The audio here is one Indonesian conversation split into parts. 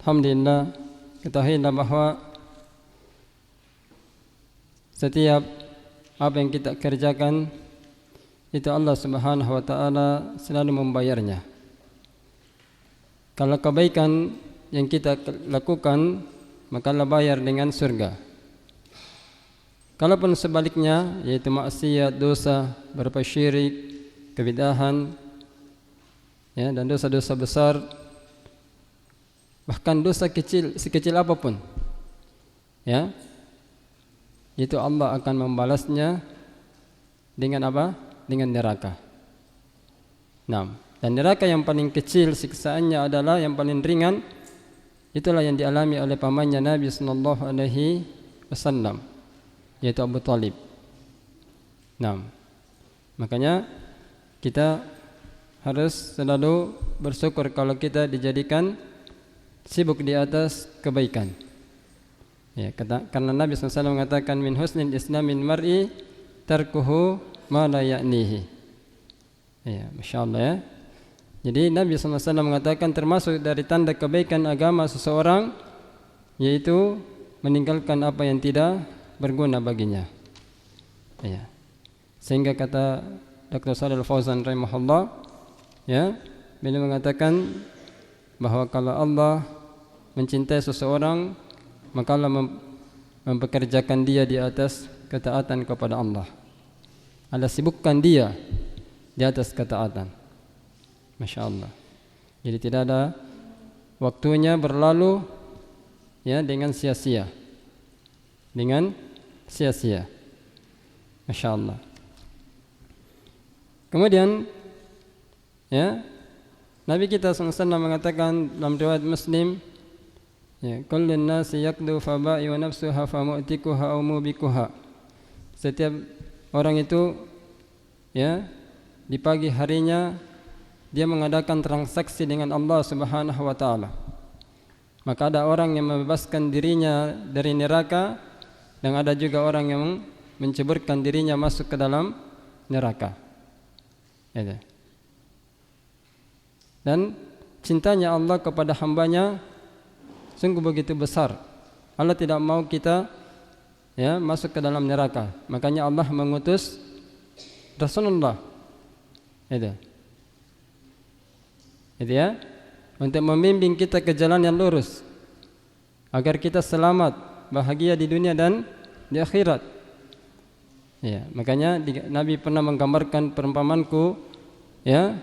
Alhamdulillah, ketahuilah bahwa setiap apa yang kita kerjakan itu Allah Subhanahu wa taala selalu membayarnya. Kalau kebaikan yang kita lakukan, maka Allah bayar dengan surga. Kalaupun sebaliknya, yaitu maksiat, dosa, berbuat syirik, kebidahan, ya, dan dosa-dosa besar, bahkan dosa kecil, sekecil apapun, ya, itu Allah akan membalasnya dengan apa? Dengan neraka. Nah, dan neraka yang paling kecil siksaannya adalah yang paling ringan, itulah yang dialami oleh pamannya Nabi sallallahu alaihi wasallam, yaitu Abu Thalib. Nah, makanya kita harus selalu bersyukur kalau kita dijadikan sibuk di atas kebaikan. Ya, karena Nabi SAW mengatakan min husnil islamin mar'i tarkuhu ma la ya'nihi. Ya, Masya Allah ya. Jadi Nabi SAW mengatakan termasuk dari tanda kebaikan agama seseorang yaitu meninggalkan apa yang tidak berguna baginya. Ya. Sehingga kata Dr. Shalih Al-Fauzan rahimahullah, ya, beliau mengatakan bahwa kalau Allah mencintai seseorang, maka Allah mempekerjakan dia di atas ketaatan kepada Allah. Allah sibukkan dia di atas ketaatan. Masya Allah. Jadi tidak ada waktunya berlalu, ya, dengan sia-sia. Dengan sia-sia. Masya Allah. Kemudian, ya, Nabi kita SAW mengatakan dalam riwayat Muslim, ya, kullun nasi yakdu faba'i wa nafsuha famu'tikuha au mubikuha. Setiap orang itu, ya, di pagi harinya dia mengadakan transaksi dengan Allah Subhanahu wa taala. Maka ada orang yang membebaskan dirinya dari neraka dan ada juga orang yang menceburkan dirinya masuk ke dalam neraka. Ya. Dan cintanya Allah kepada hambanya sungguh begitu besar. Allah tidak mau kita, ya, masuk ke dalam neraka. Makanya Allah mengutus Rasulullah, itu ya, untuk membimbing kita ke jalan yang lurus agar kita selamat, bahagia di dunia dan di akhirat. Ya, makanya Nabi pernah menggambarkan perumpamanku, ya,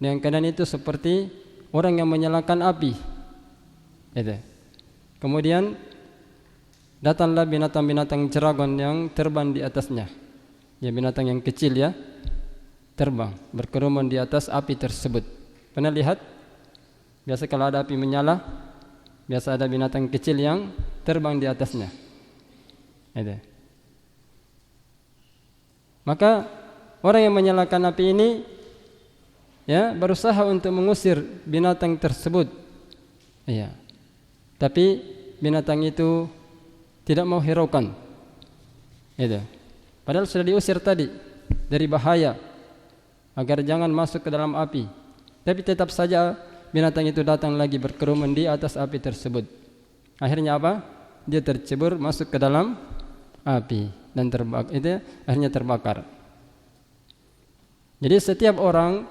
dengan keadaan itu seperti orang yang menyalakan api. Kemudian datanglah binatang-binatang jeragon yang terbang di atasnya. Ya, binatang yang kecil, ya, terbang berkerumun di atas api tersebut. Pernah lihat? Biasa kalau ada api menyala, biasa ada binatang kecil yang terbang di atasnya. Maka orang yang menyalakan api ini, ya, berusaha untuk mengusir binatang tersebut. Ya. Tapi binatang itu tidak mau hiraukan. Padahal sudah diusir tadi dari bahaya agar jangan masuk ke dalam api. Tapi tetap saja binatang itu datang lagi berkerumun di atas api tersebut. Akhirnya apa? Dia tercebur masuk ke dalam api dan akhirnya terbakar. Jadi setiap orang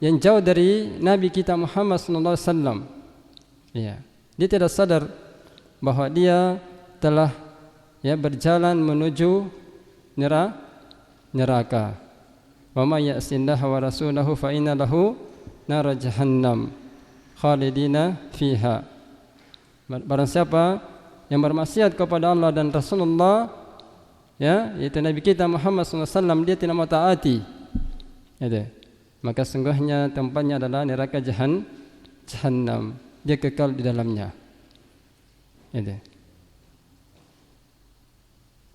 yang jauh dari Nabi kita Muhammad SAW, ya, dia tidak sadar bahwa dia telah, ya, berjalan menuju neraka. Wa may ya'sillaha wa rasulahu fa inna lahu nar jahannam khalidina fiha. Barang siapa yang bermaksiat kepada Allah dan Rasulullah, ya, yaitu Nabi kita Muhammad SAW, dia tidak mau taati, maka sungguhnya tempatnya adalah neraka jahannam. Dia kekal di dalamnya.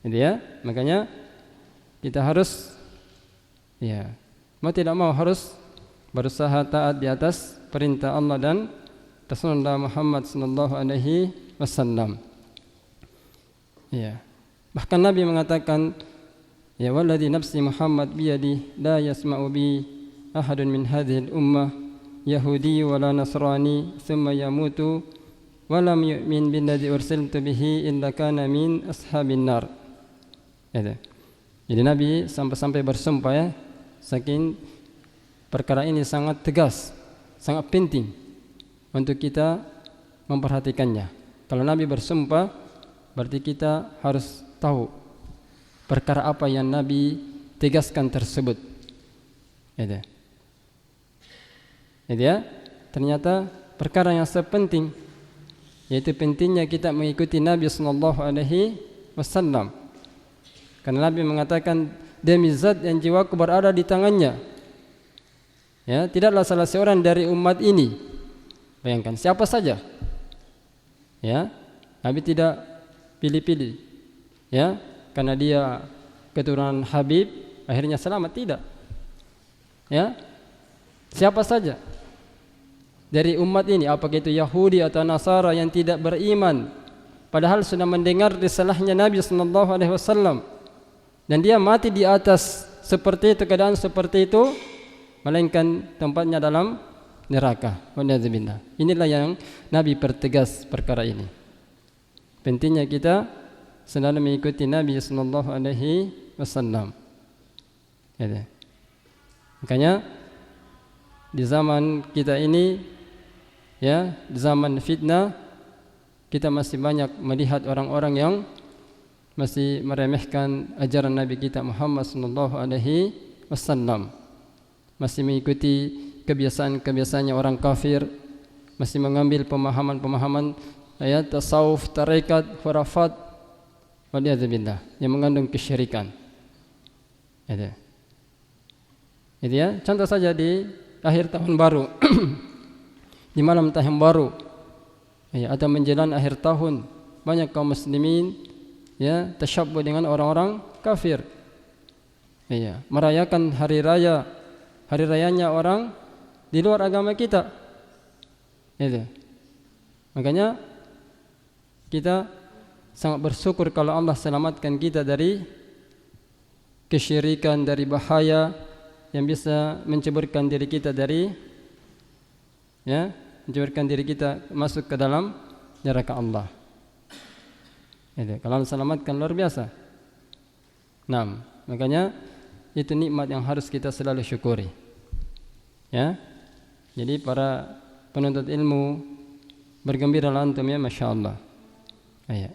Ya, makanya kita harus, ya, mau tidak mau harus berusaha taat di atas perintah Allah dan Rasulullah Muhammad sallallahu alaihi wasallam. Ya. Bahkan Nabi mengatakan, ya, walladzi nafsi Muhammad biyadi la yasma'u bi ahadun min hadhihi al-ummah yahudi wala nasrani thumma yamutu wa lam yu'min billadzi ursiltu bihi illa kana min ashabin nar. Jadi Nabi sampai bersumpah ya, saking perkara ini sangat tegas, sangat penting untuk kita memperhatikannya. Kalau Nabi bersumpah, berarti kita harus tahu perkara apa yang Nabi tegaskan tersebut. Itu ya, ternyata perkara yang sepenting, yaitu pentingnya kita mengikuti Nabi sallallahu alaihi wasallam. Karena Nabi mengatakan, demi zat yang jiwaku berada di tangannya, ya, tidaklah salah seorang dari umat ini, bayangkan siapa saja, ya, Nabi tidak pilih-pilih, ya, karena dia keturunan Habib akhirnya selamat, tidak, ya, siapa saja dari umat ini, apakah itu Yahudi atau Nasara yang tidak beriman, padahal sudah mendengar risalahnya Nabi sallallahu alaihi wasallam, dan dia mati di atas seperti itu, keadaan seperti itu, melainkan tempatnya dalam neraka. Waliyadzubillah. Inilah yang Nabi pertegas perkara ini. Pentingnya kita selalu mengikuti Nabi sallallahu alaihi wasallam. Makanya di zaman kita ini, ya, di zaman fitnah, kita masih banyak melihat orang-orang yang masih meremehkan ajaran Nabi kita Muhammad sallallahu alaihi wasallam, masih mengikuti kebiasaan-kebiasaannya orang kafir, masih mengambil pemahaman-pemahaman ayat tasawuf, tarekat, khurafat, waliyadzubillah, yang mengandung kesyirikan. Itu ya, contoh saja di akhir tahun baru, di malam tahun baru, ya, atau menjelang akhir tahun, banyak kaum muslimin, ya, tasyabbuh dengan orang-orang kafir, ya, merayakan hari rayanya orang di luar agama kita. Itu. Makanya kita sangat bersyukur kalau Allah selamatkan kita dari kesyirikan, dari bahaya yang bisa menceburkan diri kita dari, ya, menceburkan diri kita masuk ke dalam neraka Allah. Itu. Kalau Allah selamatkan luar biasa. Nah, makanya itu nikmat yang harus kita selalu syukuri. Ya. Jadi para penuntut ilmu, bergembiralah antum ya, Masya Allah. Ya.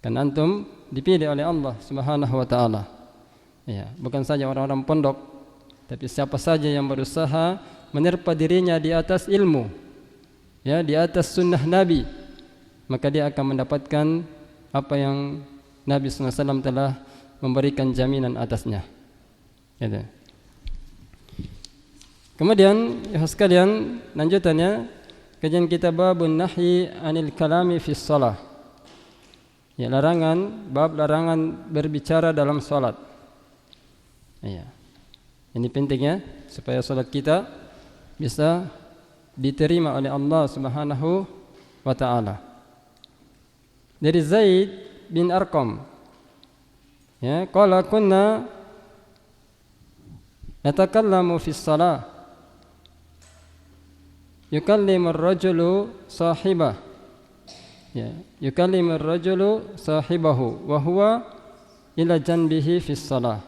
Kan antum dipilih oleh Allah Subhanahu wa taala. Ya, bukan saja orang-orang pondok, tapi siapa saja yang berusaha menerpa dirinya di atas ilmu, ya, di atas sunnah Nabi, maka dia akan mendapatkan apa yang Nabi SAW telah memberikan jaminan atasnya. Gitu. Kemudian, ya sekalian, lanjutannya kajian kita babun nahyi anil kalami fi shalah. Ya, bab larangan berbicara dalam salat. Ya. Ini penting ya, supaya salat kita bisa diterima oleh Allah Subhanahu wa taala. Dari Zaid bin Arqam, ya, qala kunna natakallamu fi shalah yukallimu ar-rajulu sahibah, ya, yukallimu ar-rajulu sahibahu wa huwa ila janbihi fi shalah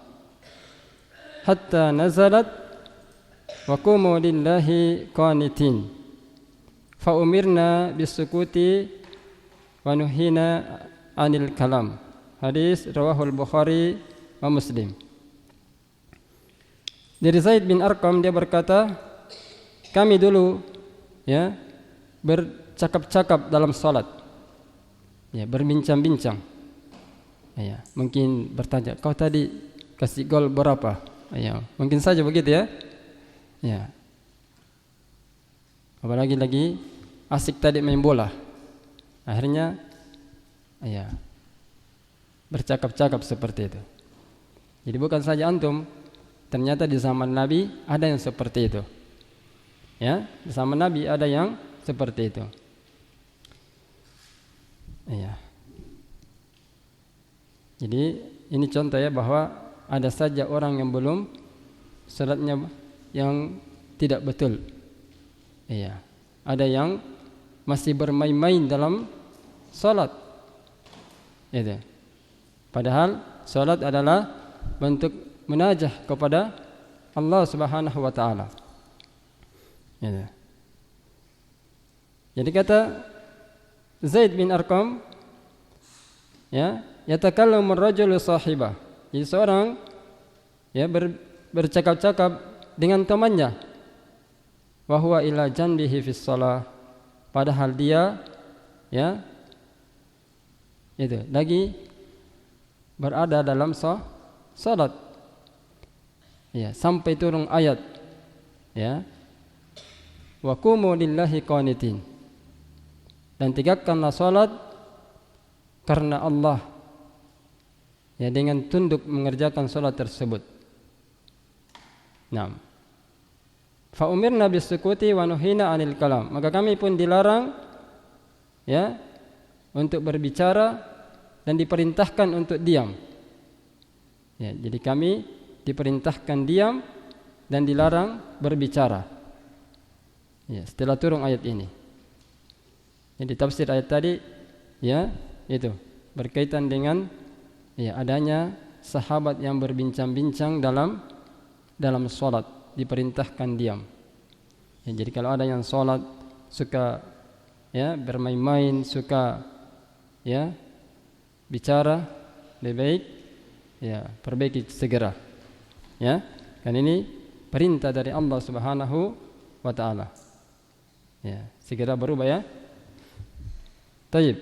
hatta nazalat wa qumu lillahi qanitin fa umirna bisukuti wa nuhina anil kalam. Hadis rawahul Bukhari wa Muslim. Dari Zaid bin Arqam, dia berkata, kami dulu, ya, bercakap-cakap dalam salat, ya, berbincang-bincang, ya, mungkin bertanya, kau tadi kasih gol berapa, ya, mungkin saja begitu ya, ya, apalagi lagi asik tadi main bola, akhirnya, ya, bercakap-cakap seperti itu. Jadi bukan saja antum, ternyata di zaman Nabi ada yang seperti itu. Ya, di zaman Nabi ada yang seperti itu. Ya. Jadi ini contoh ya, bahwa ada saja orang yang belum salatnya yang tidak betul. Iya. Ada yang masih bermain-main dalam salat. Itu. Padahal salat adalah bentuk munajah kepada Allah Subhanahu wa taala. Itu. Jadi kata Zaid bin Arqam, ya, yatakallamu ar-rajulu sahibah. Jadi seorang ya bercakap-cakap dengan temannya, wa huwa ila janbihi fis shalah, padahal dia ya itu lagi berada dalam salat. Ya, sampai turun ayat ya, wa qumu lillahi qanitin, dan tegakkanlah salat karena Allah, ya, dengan tunduk mengerjakan salat tersebut. Naam. Fa umirna bisukuti wa nuhina 'anil kalam. Maka kami pun dilarang ya untuk berbicara dan diperintahkan untuk diam. Ya, jadi kami diperintahkan diam dan dilarang berbicara. Ya, setelah turun ayat ini. Jadi tafsir ayat tadi ya itu berkaitan dengan ya adanya sahabat yang berbincang-bincang dalam salat, diperintahkan diam. Ya, jadi kalau ada yang salat suka ya bermain-main, suka ya bicara, lebih baik ya perbaiki segera. Ya, kan ini perintah dari Allah Subhanahu wa taala. Ya, segera berubah ya. Taib.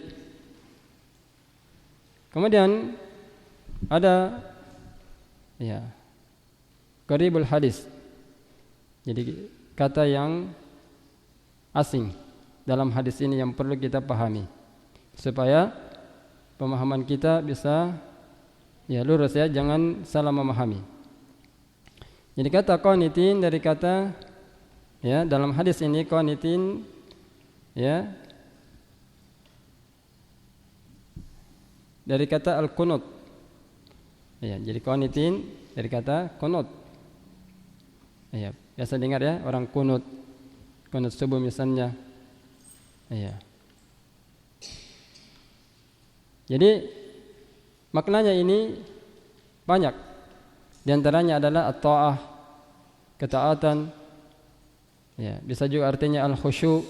Kemudian ada ya qaribul hadis. Jadi kata yang asing dalam hadis ini yang perlu kita pahami supaya pemahaman kita bisa ya lurus ya, jangan salah memahami. Jadi kata qanitin dari kata ya dalam hadis ini qanitin ya dari kata al-qunut. Ya, jadi qanitin dari kata qunut. Ya, biasa dengar ya orang kunut subuh misalnya. Ya. Jadi maknanya ini banyak. Di antaranya adalah at-ta'ah, ketaatan. Ya, bisa juga artinya al-khusyu',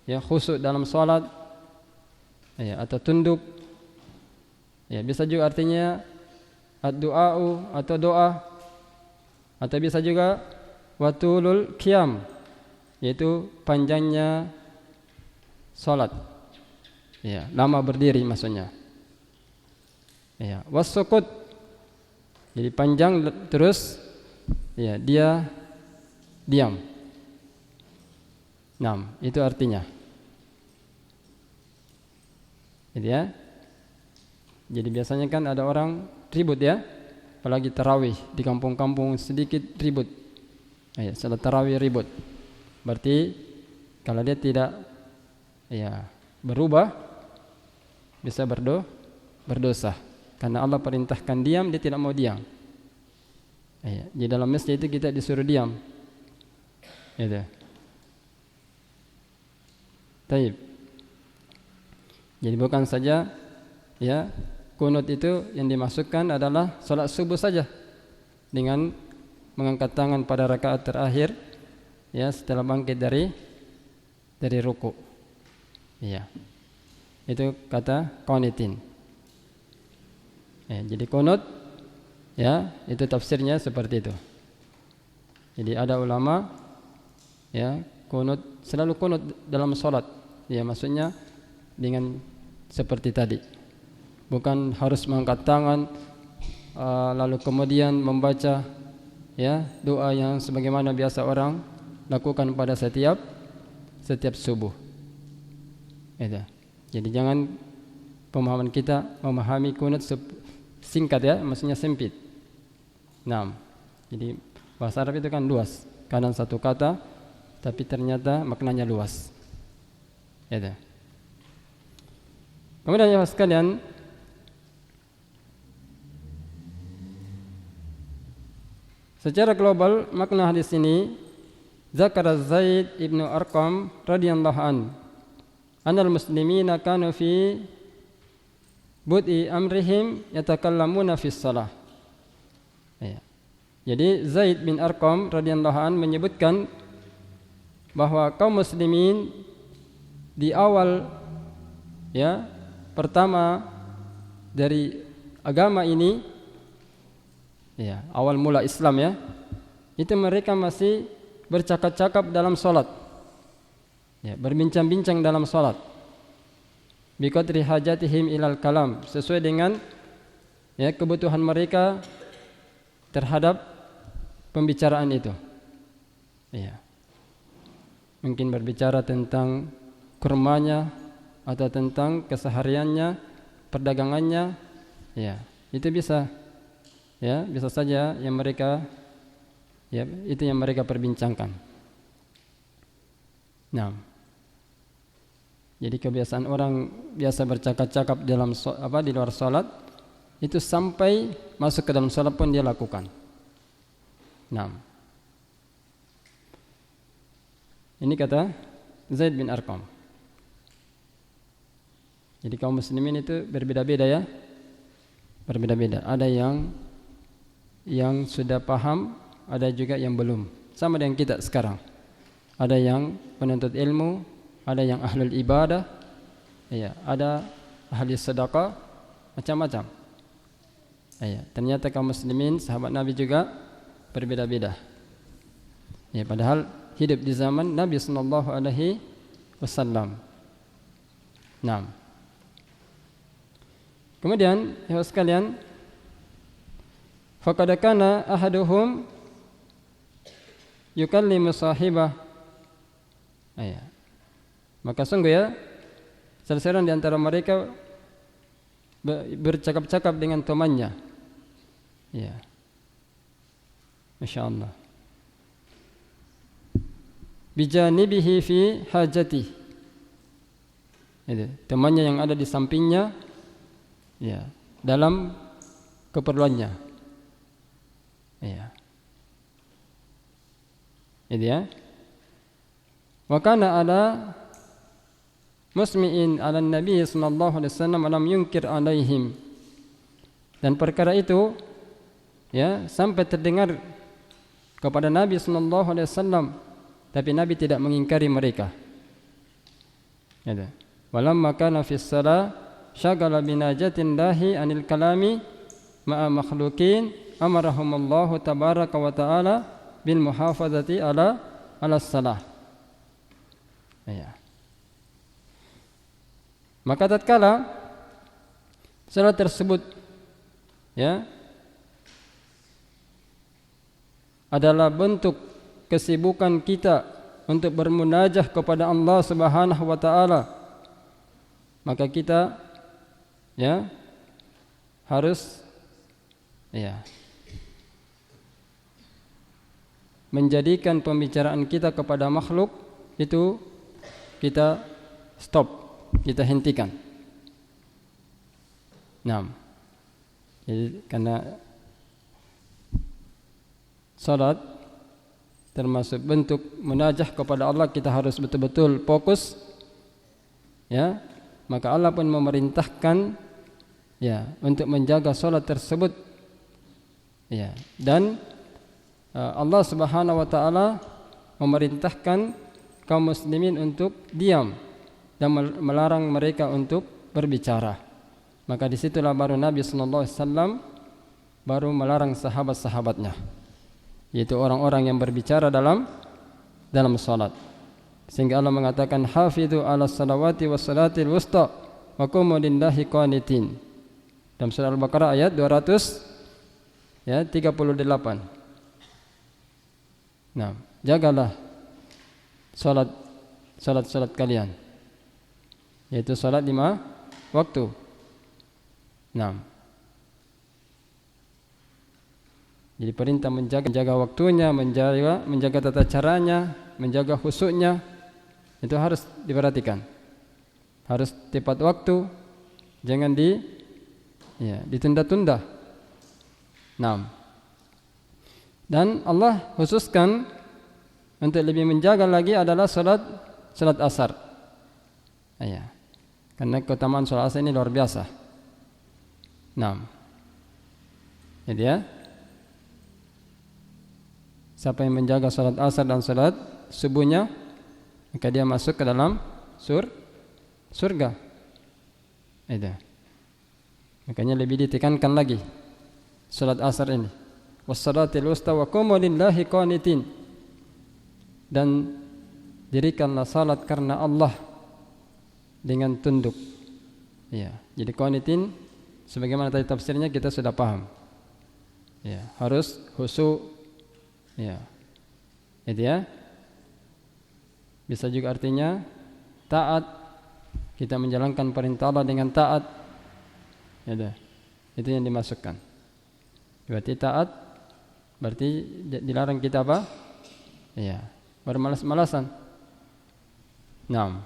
ya khusyuk dalam salat. Ya, atau tunduk. Ya, bisa juga artinya ad-du'a'u atau doa, atau bisa juga watulul qiyam, yaitu panjangnya salat. Ya, lama berdiri maksudnya. Ya, was-sukut, jadi panjang terus ya dia diam. Nah, itu artinya. Jadi ya. Jadi biasanya kan ada orang ribut ya, apalagi tarawih di kampung-kampung sedikit ribut. Ya, setelah tarawih ribut. Berarti kalau dia tidak ya berubah bisa berdosa. Karena Allah perintahkan diam, dia tidak mau diam. Ya, di dalam masjid itu kita disuruh diam. Gitu. Taib. Jadi bukan saja ya kunut itu yang dimasukkan adalah salat subuh saja dengan mengangkat tangan pada rakaat terakhir ya setelah bangkit dari ruku. Ya. Itu kata qanitin. Ya, jadi kunut ya itu tafsirnya seperti itu. Jadi ada ulama ya kunut selalu kunut dalam salat. Ya maksudnya dengan seperti tadi. Bukan harus mengangkat tangan lalu kemudian membaca ya doa yang sebagaimana biasa orang lakukan pada setiap subuh. Itu. Jadi jangan pemahaman kita memahami kunut singkat ya, maksudnya sempit. Nah, jadi bahasa Arab itu kan luas, kadang satu kata tapi ternyata maknanya luas. Itu. Kemudian ya sekalian, secara global makna hadis ini zakara Zaid ibnu Arqam radhiyallahu an anal muslimina kanu fi bud'i amrihim yatakallamuna fis shalah. Ya. Jadi Zaid bin Arqam radhiyallahu an menyebutkan bahwa kaum muslimin di awal ya pertama dari agama ini ya, awal mula Islam ya, itu mereka masih bercakap-cakap dalam salat. Ya, berbincang-bincang dalam salat. Biqadri hajatihim ilal kalam, sesuai dengan ya kebutuhan mereka terhadap pembicaraan itu. Ya. Mungkin berbicara tentang kurmanya atau tentang kesehariannya, perdagangannya, ya, itu bisa. Ya, bisa saja yang mereka ya itu yang mereka perbincangkan. Nah, jadi kebiasaan orang biasa bercakap-cakap dalam di luar salat itu sampai masuk ke dalam salat pun dia lakukan. Nah, ini kata Zaid bin Arqam. Jadi kaum muslimin itu berbeda-beda ya, berbeda-beda. Ada yang sudah paham, ada juga yang belum. Sama dengan kita sekarang. Ada yang penuntut ilmu, ada yang ahlul ibadah, ya, ada ahli sedekah, macam-macam. Ya, ternyata kaum muslimin, sahabat Nabi juga berbeda-beda. Ya, padahal hidup di zaman Nabi sallallahu alaihi wasallam. Nah. Kemudian, ya sekalian, faqad kana ahaduhum yukallimu sahibah. Ya. Maka sungguh ya, salah seorang di antara mereka bercakap-cakap dengan temannya. Ya. Masya Allah. Bijanibihi fi hajati. Itu, temannya yang ada di sampingnya, ya, dalam keperluannya. Ya. Itu ya. Wa kana ala musmi'in ala Nabi sallallahu alaihi wasallam alam yunkir alaihim. Dan perkara itu ya sampai terdengar kepada Nabi sallallahu alaihi wasallam, tapi Nabi tidak mengingkari mereka. Ya. Walamma kana fi shalah syagala binajatin lahi anil kalami ma'a makhluqin amarahumullahu tabaraka wa ta'ala bil muhafazati ala salah. Ya. Maka tatkala salat tersebut ya adalah bentuk kesibukan kita untuk bermunajah kepada Allah Subhanahu wa taala, maka kita ya harus ya menjadikan pembicaraan kita kepada makhluk itu kita stop, kita hentikan. Nah, jadi karena salat termasuk bentuk munajah kepada Allah, kita harus betul-betul fokus ya. Maka Allah pun memerintahkan ya untuk menjaga salat tersebut ya. Dan Allah Subhanahu wa taala memerintahkan kaum muslimin untuk diam dan melarang mereka untuk berbicara. Maka disitulah baru Nabi sallallahu alaihi wasallam baru melarang sahabat-sahabatnya, yaitu orang-orang yang berbicara dalam salat. Sehingga Allah mengatakan hafidhu ala salawati was salatil wusta wa qumu lillahi qanitin. Dalam surah Al-Baqarah ayat 238. Nah, jagalah salat kalian, yaitu salat 5 waktu. Nah, jadi perintah menjaga waktunya, menjaga tata caranya, menjaga khusyuknya, itu harus diperhatikan. Harus tepat waktu, jangan ditunda-tunda. Nah, dan Allah khususkan untuk lebih menjaga lagi adalah salat asar. Ya. Karena keutamaan sholat asar ini luar biasa. Nah, jadi ya, siapa yang menjaga sholat asar dan sholat subuhnya, maka dia masuk ke dalam surga. Itu. Makanya lebih ditekankan lagi sholat asar ini. Wassalatil wusta wa qumu lillahi qanitin. Dan dirikanlah salat karena Allah dengan tunduk. Ya, jadi qanitin sebagaimana tadi tafsirnya kita sudah paham. Ya, harus khusyuk. Ya. Itu ya. Bisa juga artinya taat. Kita menjalankan perintah Allah dengan taat. Ya, itu yang dimasukkan. Berarti taat berarti dilarang kita apa? Ya, bermalas-malasan. Naam.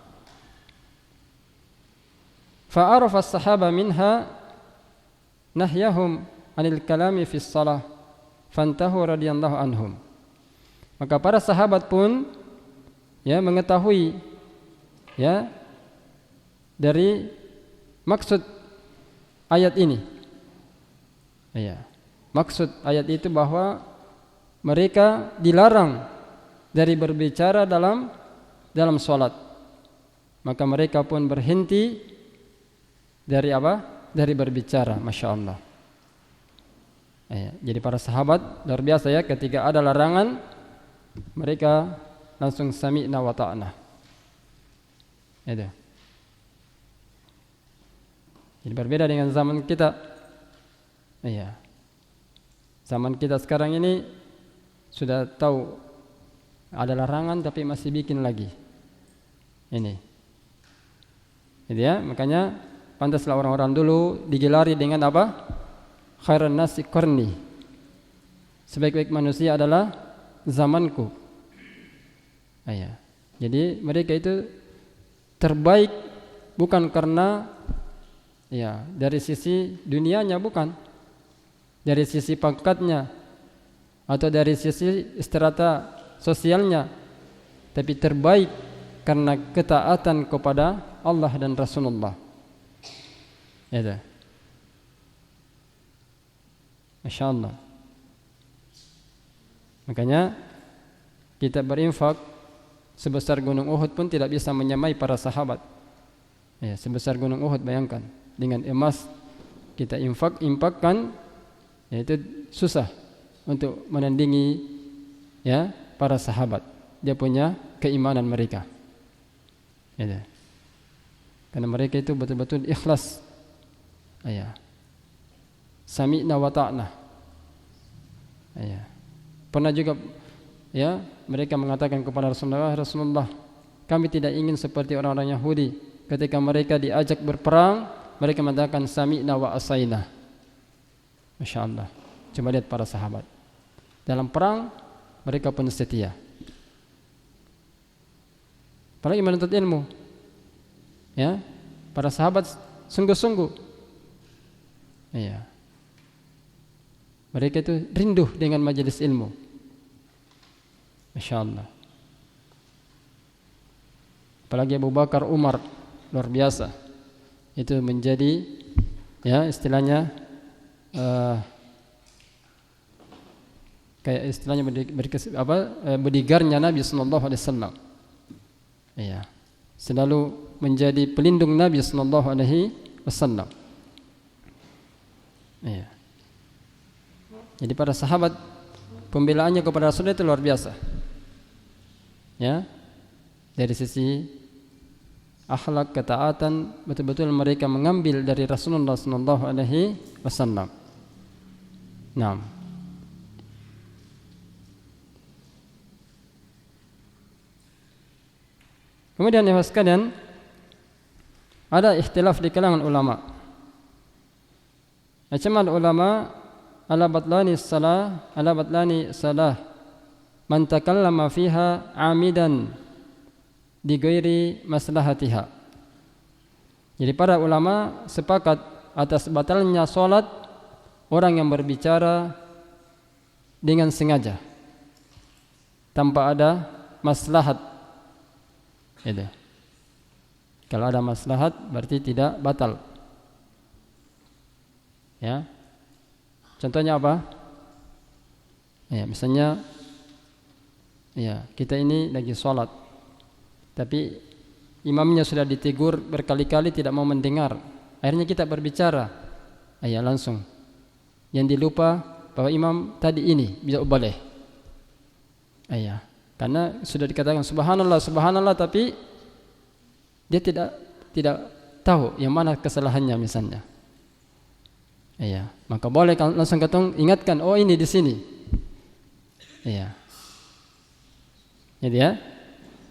Fa'arafa as-sahaba minha nahyahum 'anil kalami fi shalah fantahu radhiyallahu anhum. Maka para sahabat pun ya mengetahui ya dari maksud ayat ini. Ya. Maksud ayat itu bahwa mereka dilarang dari berbicara dalam salat. Maka mereka pun berhenti dari apa? Dari berbicara, Masya Allah. Ya, jadi para sahabat luar biasa ya, ketika ada larangan mereka langsung sami'na wa ta'na. Itu. Jadi berbeda dengan zaman kita. Iya. Zaman kita sekarang ini sudah tahu ada larangan tapi masih bikin lagi. Ini. Gitu ya, makanya pantaslah orang-orang dulu digelari dengan apa? Khairun nasi qarni. Sebaik-baik manusia adalah zamanku. Iya. Jadi mereka itu terbaik bukan karena ya dari sisi dunianya, bukan. Dari sisi pangkatnya atau dari sisi strata sosialnya, tapi terbaik karena ketaatan kepada Allah dan Rasulullah. Ya, Masya Allah. Makanya kita berinfak sebesar gunung Uhud pun tidak bisa menyamai para sahabat. Ya, sebesar gunung Uhud, bayangkan dengan emas kita infakkan, ya itu susah untuk menandingi ya para sahabat. Dia punya keimanan mereka. Ya. Karena mereka itu betul-betul ikhlas. Ya. Sami'na wa ta'na. Ya. Pernah juga ya mereka mengatakan kepada Rasulullah, kami tidak ingin seperti orang-orang Yahudi. Ketika mereka diajak berperang, mereka mengatakan sami'na wa asaina. Masya Allah. Coba lihat para sahabat. Dalam perang mereka pun setia. Apalagi menuntut ilmu. Ya, para sahabat sungguh-sungguh. Iya. Mereka itu rindu dengan majelis ilmu. Masya Allah. Apalagi Abu Bakar, Umar, luar biasa. Itu menjadi ya istilahnya kayak istilahnya bodyguardnya Nabi sallallahu alaihi wasallam. Iya. Selalu menjadi pelindung Nabi sallallahu alaihi wasallam. Iya. Jadi para sahabat pembelaannya kepada Rasul itu luar biasa. Ya. Dari sisi akhlak, ketaatan, betul-betul mereka mengambil dari Rasulullah sallallahu alaihi wasallam. Naam. Kemudian ya sekalian, ada ikhtilaf di kalangan ulama. Ijma' ulama ala batlani salah man takallama fiha amidan di ghairi maslahatiha. Jadi para ulama sepakat atas batalnya salat orang yang berbicara dengan sengaja tanpa ada maslahat. Itu. Kalau ada maslahat berarti tidak batal. Ya. Contohnya apa? Ya, misalnya ya, kita ini lagi sholat, tapi imamnya sudah ditegur berkali-kali tidak mau mendengar. Akhirnya kita berbicara. Ya, langsung. Yang dilupa bahwa imam tadi ini bisa boleh. Ya, karena sudah dikatakan subhanallah, subhanallah, tapi dia tidak tahu yang mana kesalahannya misalnya. Iya, maka boleh langsung ketong ingatkan, oh ini di sini. Iya. Jadi ya.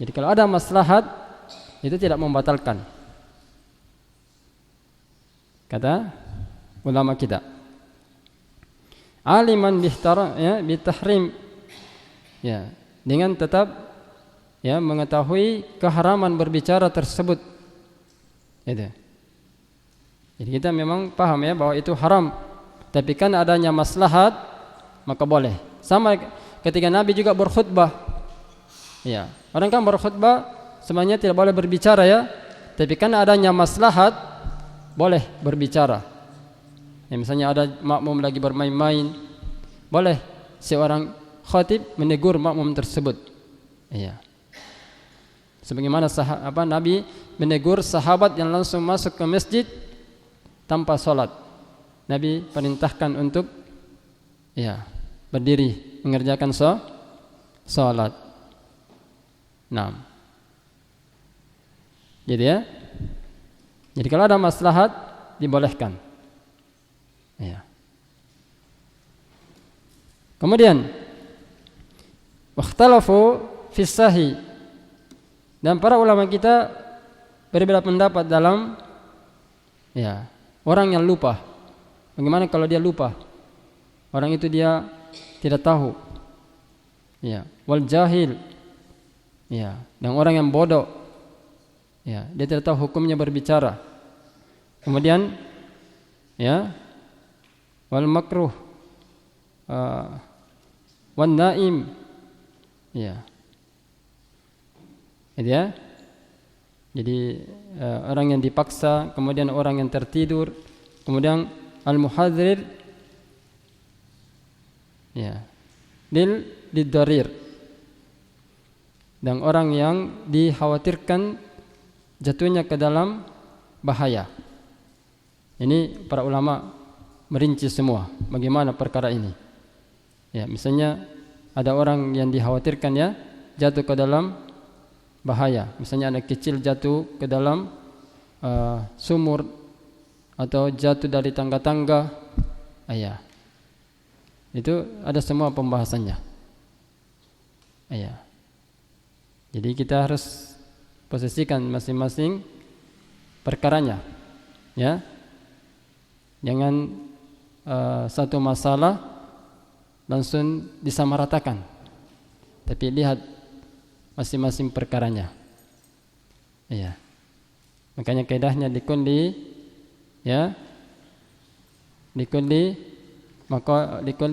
Jadi kalau ada maslahat itu tidak membatalkan. Kata ulama kita. Aliman bitahrim, ya, dengan tetap ya mengetahui keharaman berbicara tersebut. Itu. Jadi kita memang paham ya bahwa itu haram, tapi kan adanya maslahat maka boleh. Sama ketika Nabi juga berkhutbah. Ya, orang kan berkhutbah sebenarnya tidak boleh berbicara ya, tapi kan adanya maslahat boleh berbicara. Ya, misalnya ada makmum lagi bermain-main, boleh seorang khatib menegur makmum tersebut. Iya. Sebagaimana Nabi menegur sahabat yang langsung masuk ke masjid tanpa sholat. Nabi perintahkan untuk ya berdiri mengerjakan sholat. Nah, jadi ya. Jadi kalau ada maslahat dibolehkan. Ya. Kemudian wakhtalafu fi sahih. Dan para ulama kita berbeda pendapat dalam ya, orang yang lupa. Bagaimana kalau dia lupa? Orang itu dia tidak tahu. Ya, wal jahil. Ya, dan orang yang bodoh. Ya, dia tidak tahu hukumnya berbicara. Kemudian ya, wal makruh. Wan naim. Ya. Ya. Jadi orang yang dipaksa, kemudian orang yang tertidur, kemudian al-muhadzir ya. Lidarir. Dan orang yang dikhawatirkan jatuhnya ke dalam bahaya. Ini para ulama merinci semua bagaimana perkara ini. Ya, misalnya ada orang yang dikhawatirkan ya jatuh ke dalam bahaya. Misalnya anak kecil jatuh ke dalam sumur atau jatuh dari tangga-tangga. Ya. Itu ada semua pembahasannya. Ya. Jadi kita harus posisikan masing-masing perkaranya. Ya. Jangan satu masalah langsung disamaratakan. Tapi lihat masing-masing perkaranya. Iya. Makanya kaidahnya likulli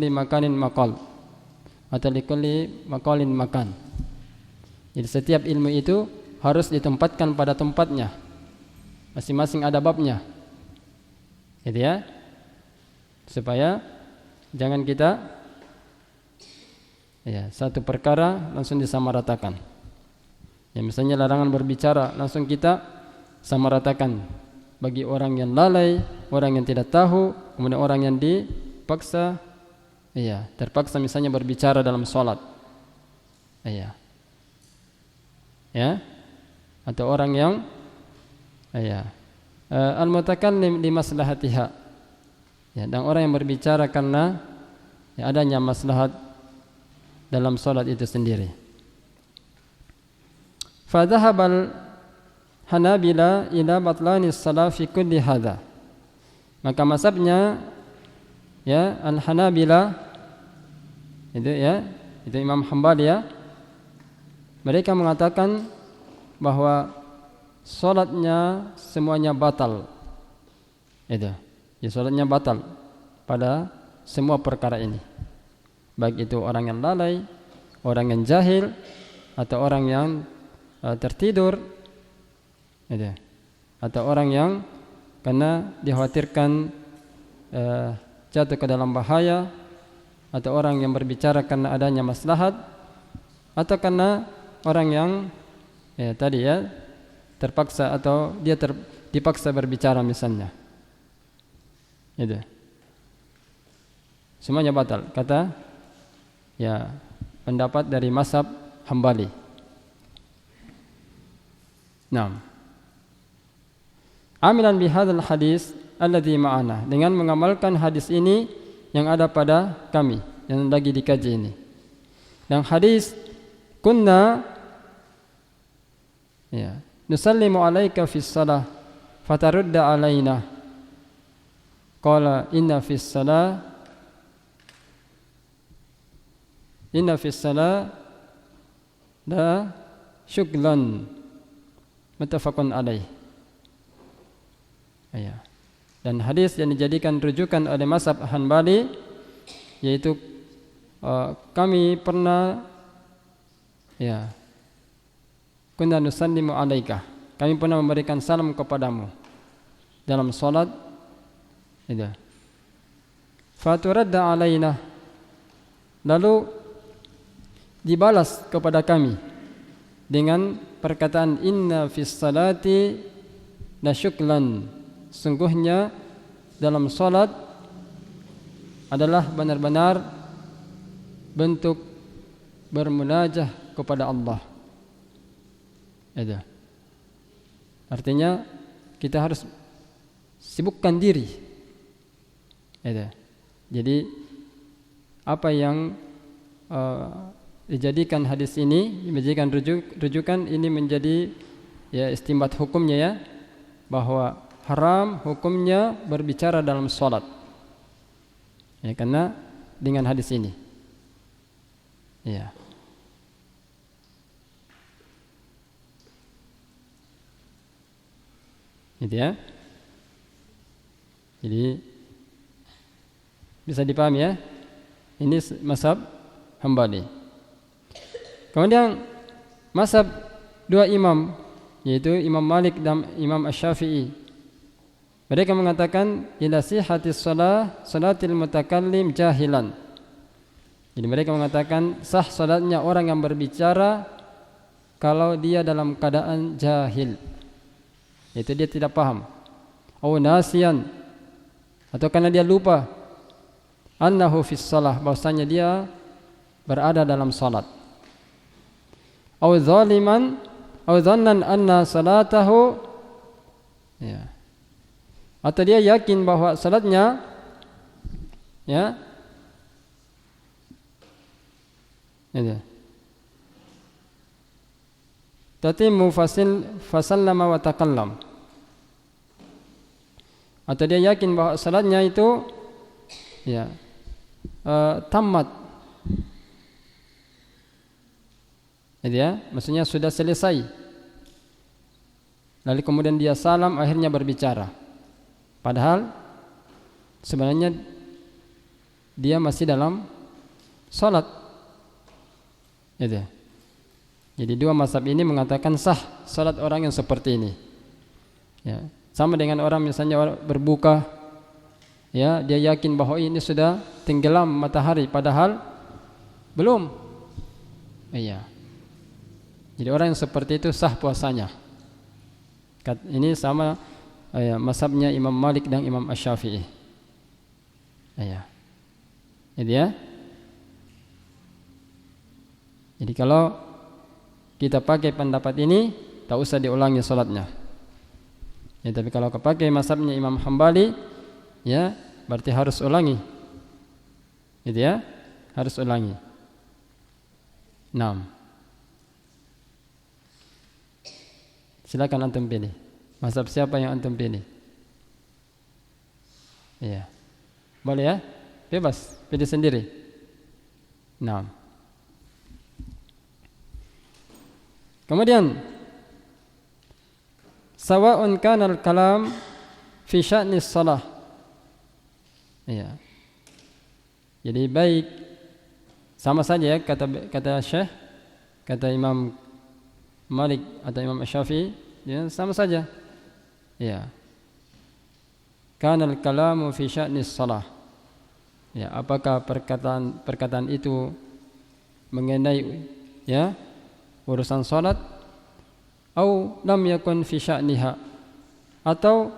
makanin maqal atau likulli maqalin makan. Jadi setiap ilmu itu harus ditempatkan pada tempatnya. Masing-masing ada babnya. Gitu ya. Supaya jangan kita ya satu perkara langsung disamaratakan. Ya, misalnya larangan berbicara langsung kita samaratakan bagi orang yang lalai, orang yang tidak tahu, kemudian orang yang dipaksa, iya, terpaksa misalnya berbicara dalam sholat, iya, ya, atau orang yang, iya, al-mutakallim li maslahatiha, ya, dan orang yang berbicara karena ya, adanya maslahat dalam sholat itu sendiri. Fadhahabal Hanabila ila batlanis salah fi kulli hadha. Maka mazhabnya ya Al-Hanabila itu ya, itu Imam Hambali ya. Mereka mengatakan bahwa salatnya semuanya batal. Itu. Ya, salatnya batal pada semua perkara ini. Baik itu orang yang lalai, orang yang jahil atau orang yang tertidur. atau orang yang karena dikhawatirkan jatuh ke dalam bahaya, atau orang yang berbicara karena adanya maslahat, atau karena orang yang tadi ya terpaksa atau dia dipaksa berbicara misalnya. Itu semuanya batal kata ya pendapat dari mazhab Hambali. Naam. Amilan bihadzal hadis alladzi ma'ana, dengan mengamalkan hadis ini yang ada pada kami yang lagi dikaji ini. Dan hadis kunna ya nusallimu alaika fis salah fatarudda alaina qala inna fis salah la syuglan muttafaqun alaih. Ya. Dan hadis yang dijadikan rujukan oleh mazhab Hanbali yaitu kami pernah ya kunna nusallimu alaika, kami pernah memberikan salam kepadamu dalam salat. Itu. Faturadda alaina, lalu dibalas kepada kami dengan perkataan inna fis salati la syuklan, sungguhnya dalam salat adalah benar-benar bentuk bermunajah kepada Allah. Itu. Artinya kita harus sibukkan diri. Itu. Jadi apa yang dijadikan hadis ini, dijadikan rujukan ini menjadi ya istinbat hukumnya ya, bahwa haram hukumnya berbicara dalam salat. Ya, karena dengan hadis ini. Ya. Gitu ya. Jadi bisa dipahami ya. Ini mazhab Hambali. Kemudian mazhab dua imam, yaitu Imam Malik dan Imam Asy-Syafi'i. Mereka mengatakan ila sihhatis salatil mutakallim jahilan. Jadi mereka mengatakan sah salatnya orang yang berbicara kalau dia dalam keadaan jahil, yaitu dia tidak paham, atau nasiyan, atau karena dia lupa, annahu fis salah, bahwasanya dia berada dalam salat, atau zaliman, atau dhannan anna salatahu ya, atau dia yakin bahwa salatnya ya itu tatimmu fasallama wa takallam, atau dia yakin bahwa salatnya itu ya tamat, itu ya, maksudnya sudah selesai, lalu kemudian dia salam akhirnya berbicara, padahal sebenarnya dia masih dalam salat. Itu. Jadi dua mazhab ini mengatakan sah salat orang yang seperti ini. Ya, sama dengan orang misalnya orang berbuka, ya, dia yakin bahwa ini sudah tenggelam matahari padahal belum. Iya. Jadi orang yang seperti itu sah puasanya. Ini sama ya, mazhabnya Imam Malik dan Imam Asy-Syafi'i. Iya. Itu ya. Jadi kalau kita pakai pendapat ini, tak usah diulangi salatnya. Ya, tapi kalau pakai mazhabnya Imam Hambali, ya, berarti harus ulangi. Gitu ya, harus ulangi. 6. Silakan antum pilih. Mazhab siapa yang antum pilih? Iya. Boleh ya? Bebas, pilih sendiri. 6. Kemudian sawa'un kana al-kalam fi sya'ni shalah. Ya. Jadi baik sama saja ya, kata Syekh, kata Imam Malik atau Imam Asy-Syafi'i, ya, sama saja. Ya. Kana al-kalamu fi sya'nis shalah. Ya, apakah perkataan itu mengenai ya urusan salat, au lam yakun fi sya'niha, atau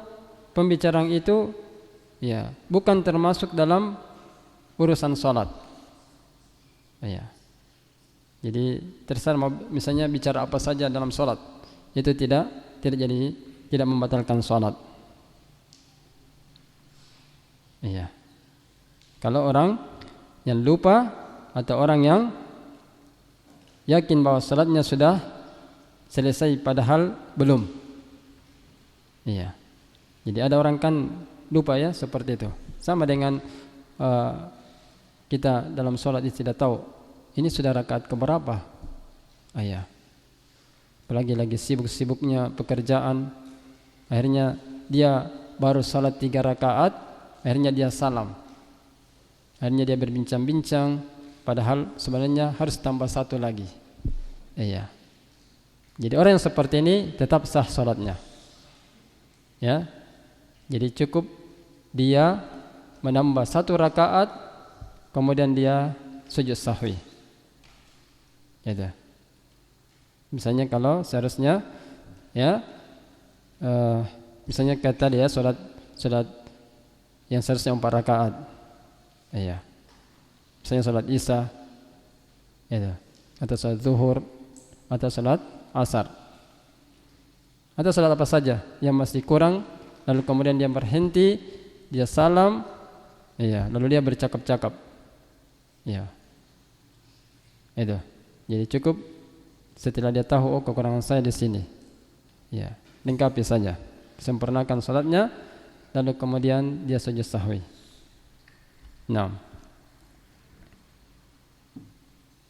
pembicaraan itu ya bukan termasuk dalam urusan salat. Ya. Jadi terserah misalnya bicara apa saja dalam salat, itu tidak membatalkan salat. Iya. Kalau orang yang lupa atau orang yang yakin bahwa salatnya sudah selesai padahal belum. Iya. Jadi ada orang kan lupa ya seperti itu. Sama dengan kita dalam salat tidak tahu ini sudah rakaat keberapa. Iya. Apalagi lagi sibuk-sibuknya pekerjaan, akhirnya dia baru salat 3 rakaat, akhirnya dia salam. Akhirnya dia berbincang-bincang, padahal sebenarnya harus tambah 1 lagi. Iya. Jadi orang yang seperti ini tetap sah salatnya. Ya. Jadi cukup dia menambah 1 rakaat, kemudian dia sujud sahwi. Gitu. Misalnya kalau seharusnya ya misalnya kata dia salat yang seharusnya 4 rakaat. Iya. Misalnya salat Isya, ya, atau salat Zuhur, atau salat Asar, atau salat apa saja yang masih kurang, lalu kemudian dia berhenti, dia salam, iya, lalu dia bercakap-cakap, iya, itu. Jadi cukup setelah dia tahu kekurangan saya di sini, ya, lengkapi saja, sempurnakan salatnya, lalu kemudian dia sujud sahwi. Nah,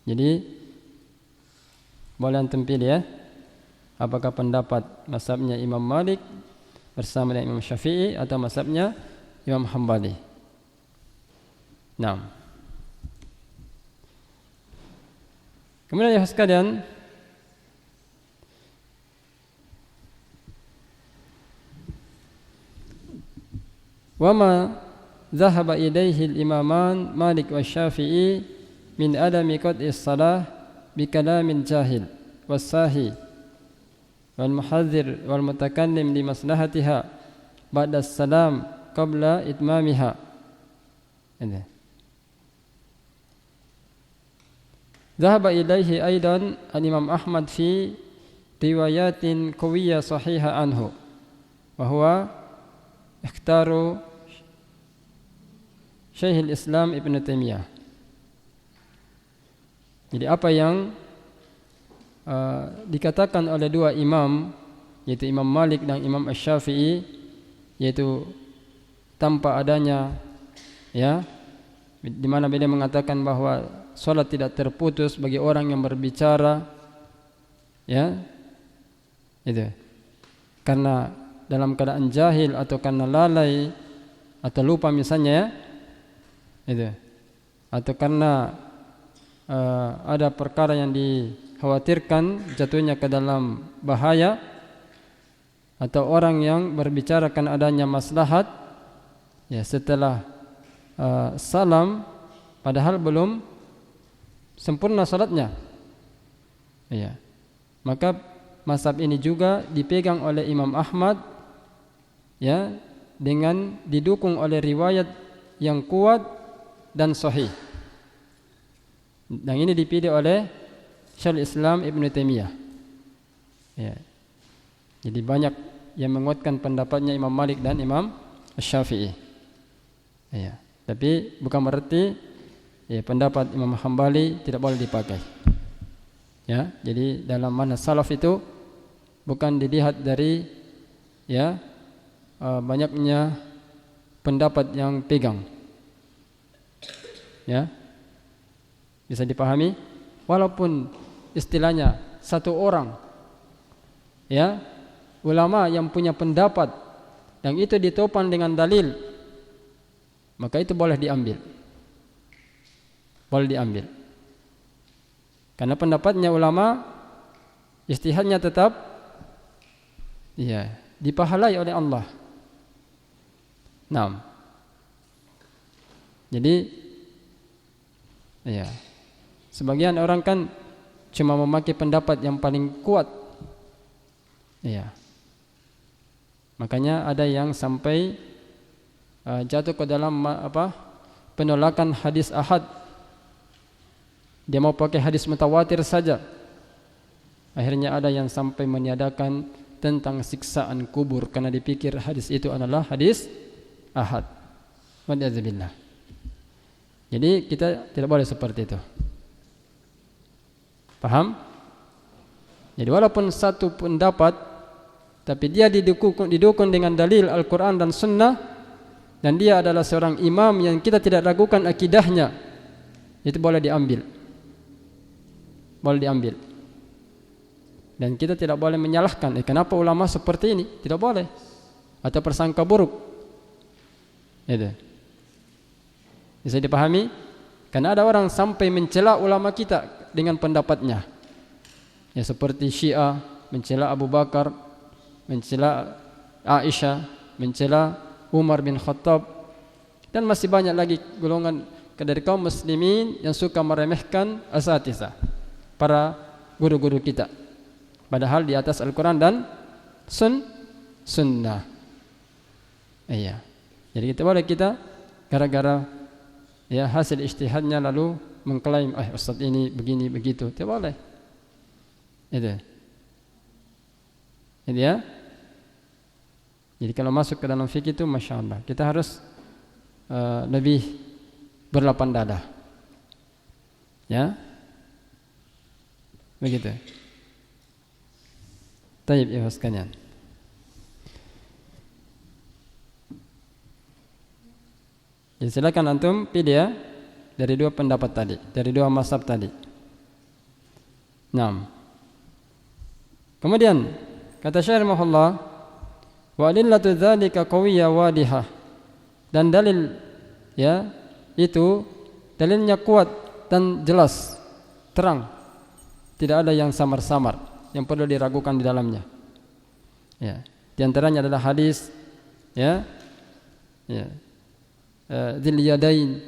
jadi boleh antum pilih ya, apakah pendapat mazhabnya Imam Malik bersama dengan Imam Syafi'i atau mazhabnya Imam Hambali. Nah, kemudian ya sekalian, wama dhahaba ilaihi al-imaman Malik wa Syafi'i min adami qat'is salah bi kalamin jahil wasahi wal muhadzir wal mutakallim li maslahatiha ba'da salam qabla itmamiha. Ini dhahaba ilaihi aidan al-Imam Ahmad fi riwayatin qawiyyah sahihah anhu wa huwa ikhtaru Syekhul Islam Ibn Taimiyah. Jadi apa yang dikatakan oleh 2 imam, yaitu Imam Malik dan Imam Asy-Syafi'i, yaitu tanpa adanya ya, di mana beliau mengatakan bahwa salat tidak terputus bagi orang yang berbicara, ya, itu karena dalam keadaan jahil atau karena lalai atau lupa misalnya ya, itu, atau karena ada perkara yang dikhawatirkan jatuhnya ke dalam bahaya, atau orang yang berbicarakan adanya maslahat ya setelah salam padahal belum sempurna salatnya, ya, maka mazhab ini juga dipegang oleh Imam Ahmad ya, dengan didukung oleh riwayat yang kuat dan sahih. Dan ini dipilih oleh Syekhul Islam Ibn Taimiyah. Ya. Jadi banyak yang menguatkan pendapatnya Imam Malik dan Imam Syafi'i. Ya. Tapi bukan berarti ya, pendapat Imam Hambali tidak boleh dipakai. Ya. Jadi dalam manhaj salaf itu bukan dilihat dari ya banyaknya pendapat yang pegang. Ya. Bisa dipahami, walaupun istilahnya satu orang ya ulama yang punya pendapat yang itu ditopang dengan dalil, maka itu boleh diambil. Boleh diambil. Karena pendapatnya ulama, ijtihadnya tetap ya dipahalai oleh Allah. Nah, jadi ya, sebagian orang kan cuma memakai pendapat yang paling kuat. Ya. Makanya ada yang sampai jatuh ke dalam penolakan hadis ahad. Dia mau pakai hadis mutawatir saja. Akhirnya ada yang sampai meniadakan tentang siksaan kubur karena dipikir hadis itu adalah hadis ahad. Waliyadzubillah. Jadi kita tidak boleh seperti itu. Paham? Jadi walaupun satu pendapat, tapi dia didukung dengan dalil Al-Quran dan Sunnah, dan dia adalah seorang imam yang kita tidak ragukan akidahnya, itu boleh diambil. Boleh diambil. Dan kita tidak boleh menyalahkan, kenapa ulama seperti ini? Tidak boleh. Atau persangka buruk. Itu. Bisa dipahami? Karena ada orang sampai mencela ulama kita dengan pendapatnya. Ya, seperti Syiah mencela Abu Bakar, mencela Aisyah, mencela Umar bin Khattab, dan masih banyak lagi golongan dari kaum muslimin yang suka meremehkan asatizah, para guru-guru kita, padahal di atas Al-Quran dan Sunnah. Iya. Jadi kita boleh gara-gara ya hasil ijtihadnya lalu mengklaim ustaz ini begini begitu, tidak boleh. Itu ya. Jadi kalau masuk ke dalam fikih itu, masya Allah, kita harus lebih berlapang dada. Ya, begitu. Taib ya sekalian. Jadi silakan antum pilih ya dari dua pendapat tadi, dari dua mazhab tadi. Naam. Kemudian kata Syekh rahimahullah, wa adillatu dzalika qawiyyah wadihah, dan dalil ya itu dalilnya kuat dan jelas, terang, tidak ada yang samar-samar yang perlu diragukan di dalamnya. Ya, di antaranya adalah hadis ya dzil yadain,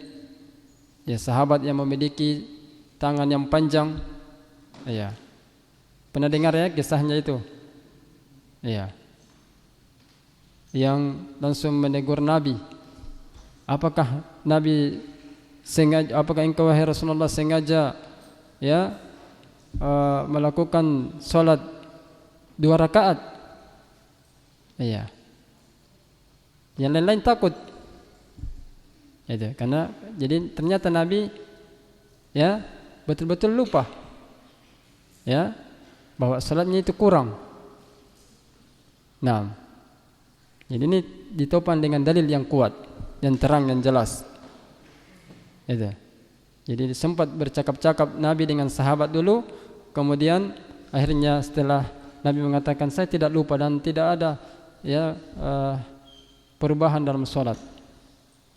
ya sahabat yang memiliki tangan yang panjang. Ya, pernah dengar ya kisahnya itu? Ya, yang langsung menegur Nabi. Apakah Nabi sengaja? Apakah engkau wahai Rasulullah sengaja ya melakukan sholat 2 rakaat? Iya. Yang lain-lain takut. Itu karena jadi ternyata Nabi ya betul-betul lupa ya bahwa salatnya itu kurang. Nah, jadi ini ditopang dengan dalil yang kuat dan terang dan jelas. Itu. Jadi sempat bercakap-cakap Nabi dengan sahabat dulu, kemudian akhirnya setelah Nabi mengatakan saya tidak lupa dan tidak ada ya perubahan dalam salat.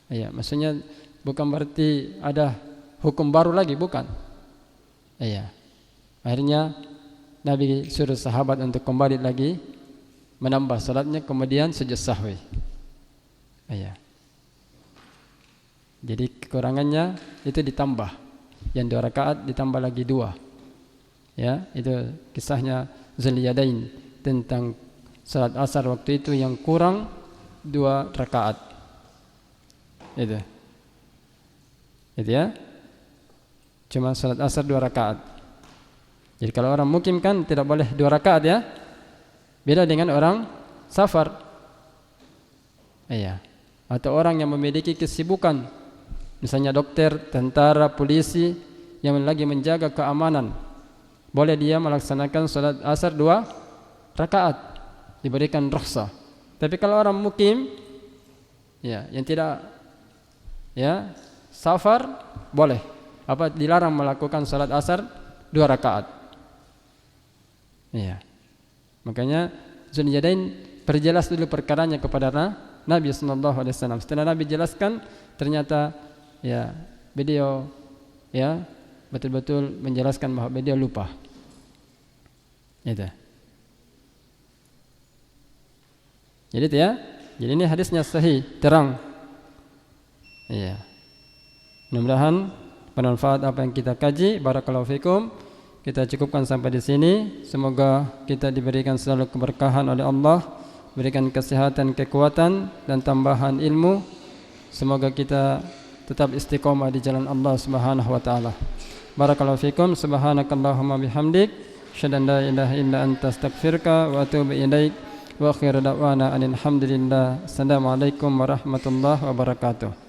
Ya, maksudnya bukan berarti ada hukum baru lagi, bukan. Iya. Akhirnya Nabi suruh sahabat untuk kembali lagi menambah salatnya, kemudian sujud sahwi. Iya. Jadi kekurangannya itu ditambah, yang 2 rakaat ditambah lagi 2. Ya, itu kisahnya Dzul Yadain tentang salat asar waktu itu yang kurang 2 rakaat. Itu ya, cuma salat asar 2 rakaat. Jadi kalau orang mukim kan tidak boleh 2 rakaat ya, beda dengan orang safar. Iya. Atau orang yang memiliki kesibukan, misalnya dokter, tentara, polisi yang lagi menjaga keamanan, boleh dia melaksanakan salat asar 2 rakaat, diberikan rukhsah. Tapi kalau orang mukim ya, yang tidak ya safar, boleh dilarang melakukan salat asar 2 rakaat. Iya. Makanya Dzul Yadain perjelas dulu perkaranya kepada Nabi sallallahu alaihi wasallam. Setelah Nabi jelaskan, ternyata ya beliau ya betul-betul menjelaskan bahwa beliau lupa. Itu. Jadi itu ya. Jadi ini hadisnya sahih, terang. Iya. Mudah-mudahan bermanfaat apa yang kita kaji. Barakallahu fikum. Kita cukupkan sampai di sini. Semoga kita diberikan selalu keberkahan oleh Allah, berikan kesehatan, kekuatan dan tambahan ilmu. Semoga kita tetap istiqomah di jalan Allah Subhanahu wa taala. Barakallahu fikum. Subhanakallahumma bihamdik, asyhadu an la ilaha illa anta, astaghfiruka wa atubu ilaik. Wa akhiru da'wana alhamdulillah. Assalamualaikum warahmatullahi wabarakatuh.